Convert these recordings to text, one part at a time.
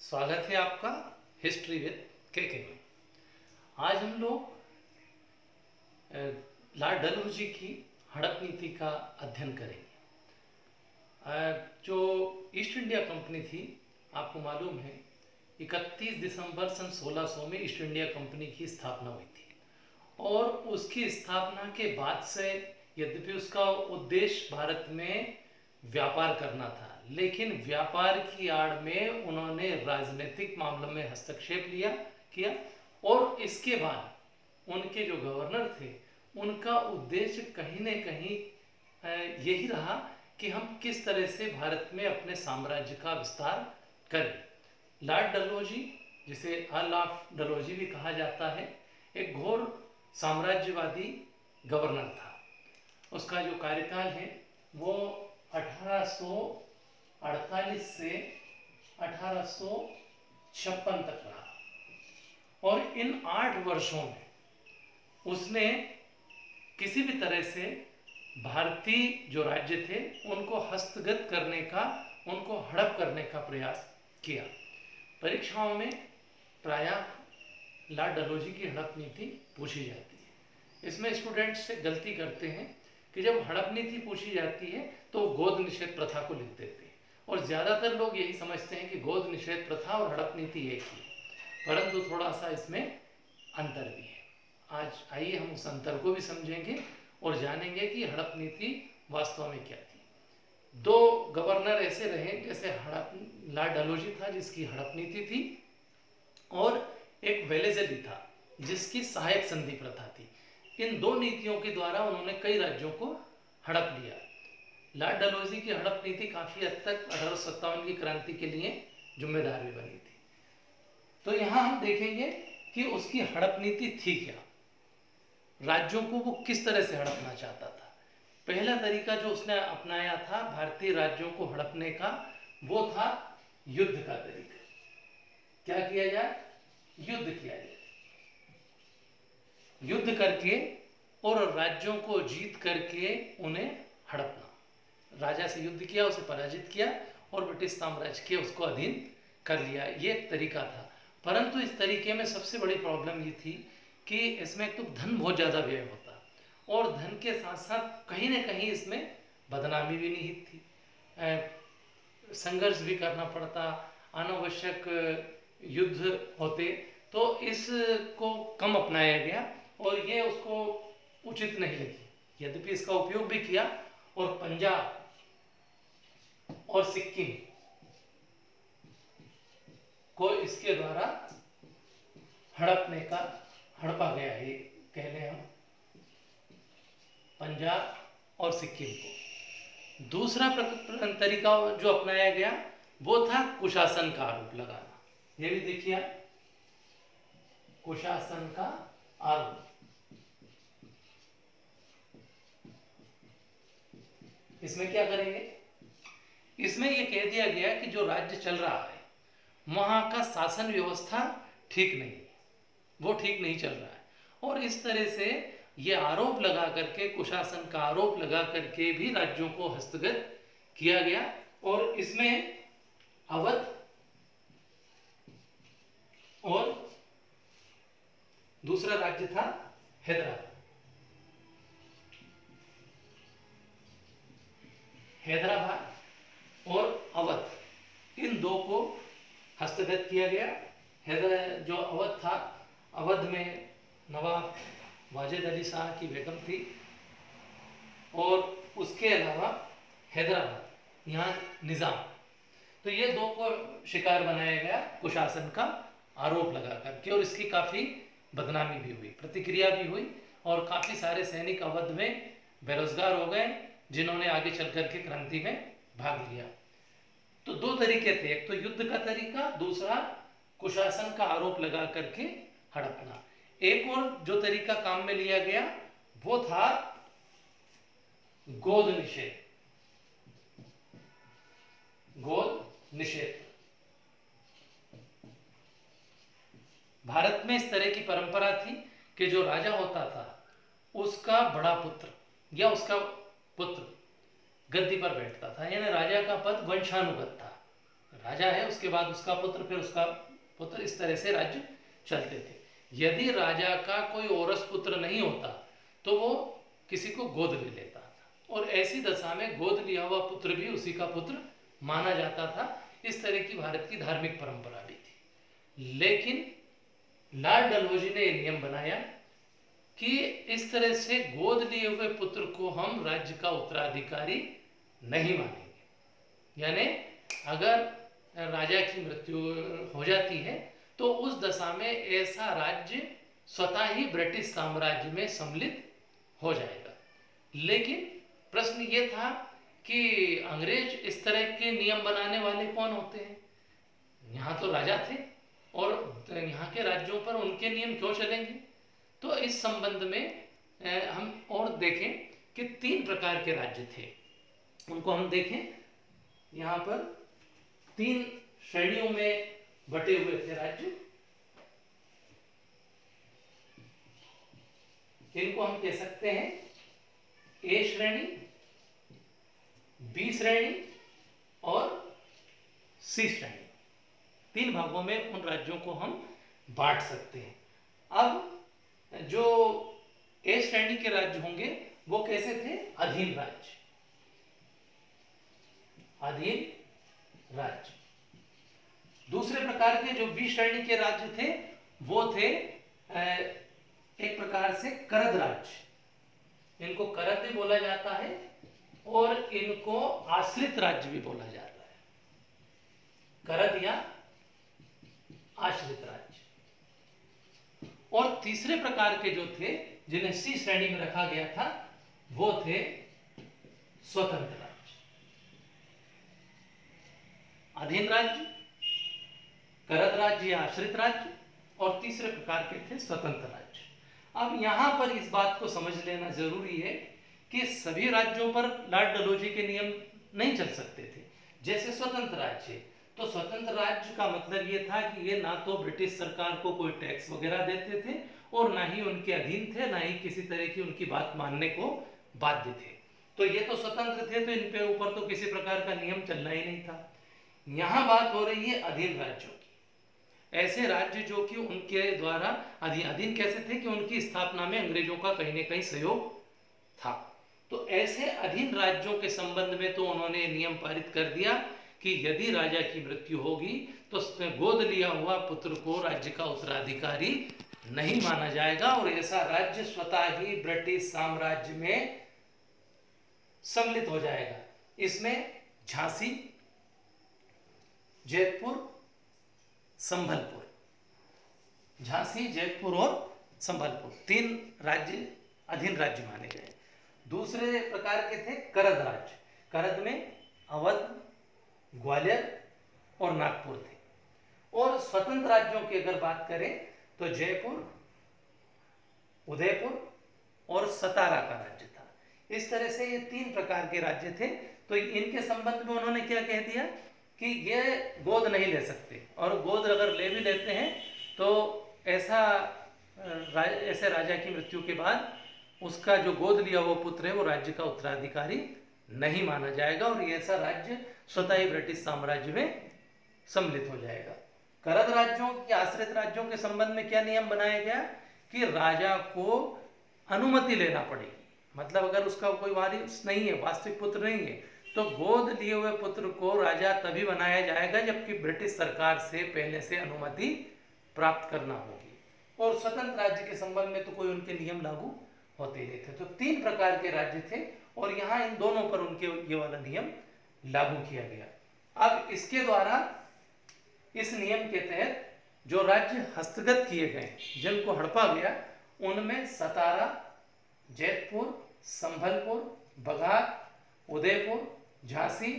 स्वागत है आपका हिस्ट्री विद के में। आज हम लोग लॉर्ड डलहौजी की हड़प नीति का अध्ययन करेंगे। जो ईस्ट इंडिया कंपनी थी, आपको मालूम है 31 दिसंबर सन 1600 में ईस्ट इंडिया कंपनी की स्थापना हुई थी और उसकी स्थापना के बाद से यद्यपि उसका उद्देश्य भारत में व्यापार करना था, लेकिन व्यापार की आड़ में उन्होंने राजनीतिक मामलों में हस्तक्षेप किया और इसके बाद उनके जो गवर्नर थे उनका उद्देश्य कहीं न कहीं यही रहा कि हम किस तरह से भारत में अपने साम्राज्य का विस्तार करें। लॉर्ड डलहौजी, जिसे लॉर्ड डलहौजी भी कहा जाता है, एक घोर साम्राज्यवादी गवर्नर था। उसका जो कार्यकाल है वो 1848 से 1856 तक रहा और इन 8 वर्षों में उसने किसी भी तरह से भारतीय जो राज्य थे उनको हस्तगत करने का, उनको हड़प करने का प्रयास किया। परीक्षाओं में प्रायः लॉर्ड डलहौजी की हड़प नीति पूछी जाती है। इसमें स्टूडेंट्स से गलती करते हैं कि जब हड़प नीति पूछी जाती है तो गोद निषेध प्रथा को लिख देते हैं और ज़्यादातर लोग यही समझते हैं कि गोद निषेध प्रथा और हड़प नीति एक ही है, परंतु थोड़ा सा इसमें अंतर भी है। आज आइए हम उस अंतर को भी समझेंगे और जानेंगे कि हड़प नीति वास्तव में क्या थी। 2 गवर्नर ऐसे रहे, जैसे लॉर्ड डलहौजी था जिसकी हड़प नीति थी और एक वेलेज़ली था जिसकी सहायक संधि प्रथा थी। इन 2 नीतियों के द्वारा उन्होंने कई राज्यों को हड़प लिया। लॉर्ड डलहौजी की हड़प नीति काफ़ी हद तक 1857 की क्रांति के लिए जिम्मेदार भी बनी थी। तो यहाँ हम देखेंगे कि उसकी हड़प नीति थी क्या, राज्यों को वो किस तरह से हड़पना चाहता था। पहला तरीका जो उसने अपनाया था भारतीय राज्यों को हड़पने का, वो था युद्ध का तरीका। क्या किया जाए? युद्ध किया जाए। युद्ध करके और राज्यों को जीत करके उन्हें हड़पना। राजा से युद्ध किया, उसे पराजित किया और ब्रिटिश साम्राज्य के उसको अधीन कर लिया। ये एक तरीका था, परंतु इस तरीके में सबसे बड़ी प्रॉब्लम ये थी कि इसमें एक तो धन बहुत ज़्यादा व्यय होता और धन के साथ साथ कहीं न कहीं इसमें बदनामी भी निहित थी। संघर्ष भी करना पड़ता, अनावश्यक युद्ध होते, तो इसको कम अपनाया गया और ये उसको उचित नहीं लगी। यद्यपि इसका उपयोग भी किया और पंजाब और सिक्किम को इसके द्वारा हड़पा गया है, कह लें हम, पंजाब और सिक्किम को। दूसरा तरीका जो अपनाया गया वो था कुशासन का आरोप लगाना। ये भी देखिए, कुशासन का आरोप। इसमें क्या करेंगे? इसमें यह कह दिया गया कि जो राज्य चल रहा है वहां का शासन व्यवस्था ठीक नहीं, वो ठीक नहीं चल रहा है और इस तरह से ये आरोप लगा करके, कुशासन का आरोप लगा करके भी राज्यों को हस्तगत किया गया। और इसमें अवध और दूसरा राज्य था हैदराबाद और अवध, इन 2 को हस्तगत किया गया। जो अवध था, अवध में नवाब वाजिद अली शाह की बेगम थी और उसके अलावा हैदराबाद, यहाँ निज़ाम। तो ये 2 को शिकार बनाया गया कुशासन का आरोप लगा करके और इसकी काफ़ी बदनामी भी हुई, प्रतिक्रिया भी हुई और काफ़ी सारे सैनिक अवध में बेरोजगार हो गए जिन्होंने आगे चल करके क्रांति में भाग लिया। तो 2 तरीके थे, एक तो युद्ध का तरीका, दूसरा कुशासन का आरोप लगा करके हड़पना। एक और जो तरीका काम में लिया गया वो था गोद निषेध। भारत में इस तरह की परंपरा थी कि जो राजा होता था उसका बड़ा पुत्र या उसका पुत्र गद्दी पर बैठता था, यानी राजा का पद वंशानुगत था। राजा है, उसके बाद उसका पुत्र, फिर उसका पुत्र, इस तरह से राज्य चलते थे। यदि राजा का कोई औरस पुत्र नहीं होता तो वो किसी को गोद ले लेता था, और ऐसी दशा में गोद लिया हुआ पुत्र भी उसी का पुत्र माना जाता था। इस तरह की भारत की धार्मिक परंपरा भी थी। लेकिन लॉर्ड डलहौजी ने यह नियम बनाया कि इस तरह से गोद लिए हुए पुत्र को हम राज्य का उत्तराधिकारी नहीं मानेंगे। यानी अगर राजा की मृत्यु हो जाती है तो उस दशा में ऐसा राज्य स्वतः ही ब्रिटिश साम्राज्य में सम्मिलित हो जाएगा। लेकिन प्रश्न ये था कि अंग्रेज इस तरह के नियम बनाने वाले कौन होते हैं? यहाँ तो राजा थे और यहाँ के राज्यों पर उनके नियम क्यों चलेंगे? तो इस संबंध में हम और देखें कि 3 प्रकार के राज्य थे, उनको हम देखें। यहाँ पर 3 श्रेणियों में बटे हुए थे राज्य। इनको हम कह सकते हैं ए श्रेणी, बी श्रेणी और सी श्रेणी। 3 भागों में उन राज्यों को हम बांट सकते हैं। अब जो ए श्रेणी के राज्य होंगे वो कैसे थे? अधीन राज्य। अधीन राज्य। दूसरे प्रकार के जो बी श्रेणी के राज्य थे वो थे एक प्रकार से करद राज्य। इनको करद भी बोला जाता है और इनको आश्रित राज्य भी बोला जाता है। करद या आश्रित राज्य। और तीसरे प्रकार के जो थे जिन्हें सी श्रेणी में रखा गया था वो थे स्वतंत्र राज्य। अधीन राज्य, करद राज्य या आश्रित राज्य, और तीसरे प्रकार के थे स्वतंत्र राज्य। अब यहां पर इस बात को समझ लेना जरूरी है कि सभी राज्यों पर लॉर्ड डलहौजी के नियम नहीं चल सकते थे। जैसे स्वतंत्र राज्य, तो स्वतंत्र राज्य का मतलब ये था कि ये ना तो ब्रिटिश सरकार को कोई टैक्स वगैरह देते थे और ना ही उनके अधीन थे, ना ही किसी तरह की उनकी बात मानने को बाध्य थे। तो ये तो स्वतंत्र थे, तो इन पे ऊपर तो किसी प्रकार का नियम चलना ही नहीं था। यहां बात हो रही है अधीन राज्यों की। ऐसे राज्य जो कि उनके द्वारा अधीन कैसे थे कि उनकी स्थापना में अंग्रेजों का कहीं न कहीं सहयोग था। तो ऐसे अधीन राज्यों के संबंध में तो उन्होंने नियम पारित कर दिया कि यदि राजा की मृत्यु होगी तो गोद लिया हुआ पुत्र को राज्य का उत्तराधिकारी नहीं माना जाएगा और ऐसा राज्य स्वतः ही ब्रिटिश साम्राज्य में सम्मिलित हो जाएगा। इसमें झांसी, जयपुर, संभलपुर, झांसी, जयपुर और संभलपुर 3 राज्य अधीन राज्य माने गए। दूसरे प्रकार के थे करद राज्य। करद में अवध, ग्वालियर और नागपुर थे। और स्वतंत्र राज्यों की अगर बात करें तो जयपुर, उदयपुर और सतारा का राज्य था। इस तरह से ये 3 प्रकार के राज्य थे। तो इनके संबंध में उन्होंने क्या कह दिया कि ये गोद नहीं ले सकते, और गोद अगर ले भी लेते हैं तो ऐसे राजा की मृत्यु के बाद उसका जो गोद लिया हुआ पुत्र है वो राज्य का उत्तराधिकारी नहीं माना जाएगा और ऐसा राज्य स्वतः ही ब्रिटिश साम्राज्य में सम्मिलित हो जाएगा। करद राज्यों की आश्रित राज्यों के संबंध में क्या नियम बनाया गया कि राजा को अनुमति लेना पड़ेगी। मतलब अगर उसका कोई वारिस नहीं है, वास्तविक पुत्र नहीं है, तो गोद लिए हुए पुत्र को राजा तभी बनाया जाएगा जबकि ब्रिटिश सरकार से पहले से अनुमति प्राप्त करना होगी। और स्वतंत्र राज्य के संबंध में तो कोई उनके नियम लागू होते नहीं थे। तो 3 प्रकार के राज्य थे और यहाँ इन दोनों पर उनके ये वाला नियम लागू किया गया। अब इसके द्वारा इस नियम के तहत जो राज्य हस्तगत किए गए, जिनको हड़पा गया, उनमें सतारा, जयपुर, संभलपुर, बघार, उदयपुर, झांसी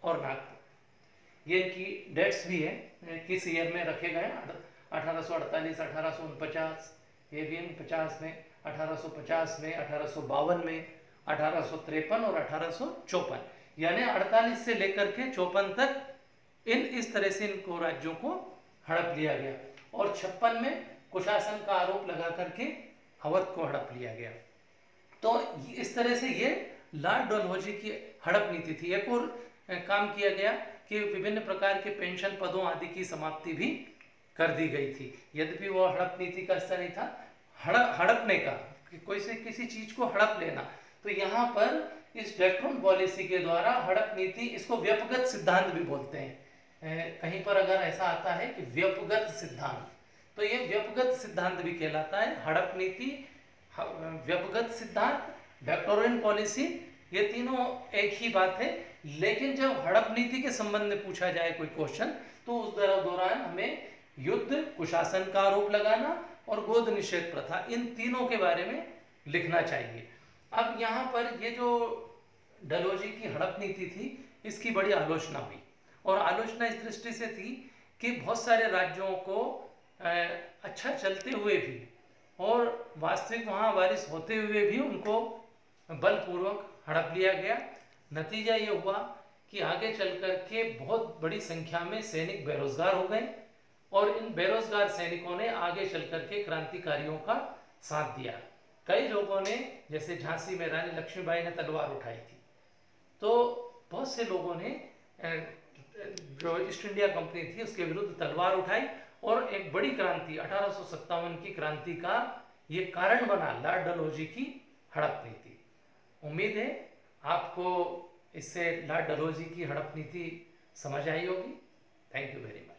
और नागपुर। ये इनकी डेट्स भी है, किस ईयर में रखे गए, 1848, 1849, ये भी 50 में, 1850 में, 1852 में, 1853 और 1854, यानी 48 से लेकर के 54 तक इस तरह से इनको राज्यों को हड़प लिया गया। और 56 में कुशासन का आरोप लगा करके अवध को हड़प लिया गया। तो इस तरह से ये लॉर्ड डलहौजी की हड़प नीति थी। एक और काम किया गया कि विभिन्न प्रकार के पेंशन पदों आदि की समाप्ति भी कर दी गई थी। यद्यपि वो हड़प नीति का हिस्सा नहीं था, हड़पने का, कि कोई से किसी चीज को हड़प लेना। तो यहाँ पर इस डेक्ट्रोन पॉलिसी के द्वारा हड़प नीति, इसको व्यपगत सिद्धांत भी बोलते हैं। कहीं पर अगर ऐसा आता है कि व्यपगत सिद्धांत, तो ये व्यपगत सिद्धांत भी कहलाता है। हड़प नीति, व्यपगत सिद्धांत, डेक्ट्रोन पॉलिसी, ये तीनों एक ही बात है। लेकिन जब हड़प नीति के संबंध में पूछा जाए कोई क्वेश्चन, तो उस दौरान हमें युद्ध, कुशासन का आरोप लगाना और गोद निषेध प्रथा, इन तीनों के बारे में लिखना चाहिए। अब यहाँ पर ये जो डलहौजी की हड़प नीति थी, इसकी बड़ी आलोचना हुई, और आलोचना इस दृष्टि से थी कि बहुत सारे राज्यों को अच्छा चलते हुए भी और वास्तविक वहाँ वारिस होते हुए भी उनको बलपूर्वक हड़प लिया गया। नतीजा ये हुआ कि आगे चल कर के बहुत बड़ी संख्या में सैनिक बेरोजगार हो गए, और इन बेरोजगार सैनिकों ने आगे चल कर के क्रांतिकारियों का साथ दिया। कई लोगों ने, जैसे झांसी में रानी लक्ष्मीबाई ने तलवार उठाई थी, तो बहुत से लोगों ने जो ईस्ट इंडिया कंपनी थी उसके विरुद्ध तलवार उठाई, और एक बड़ी क्रांति 1857 की क्रांति का ये कारण बना लॉर्ड डलहौजी की हड़प नीति। उम्मीद है आपको इससे लॉर्ड डलहौजी की हड़प नीति समझ आई होगी। Thank you very much.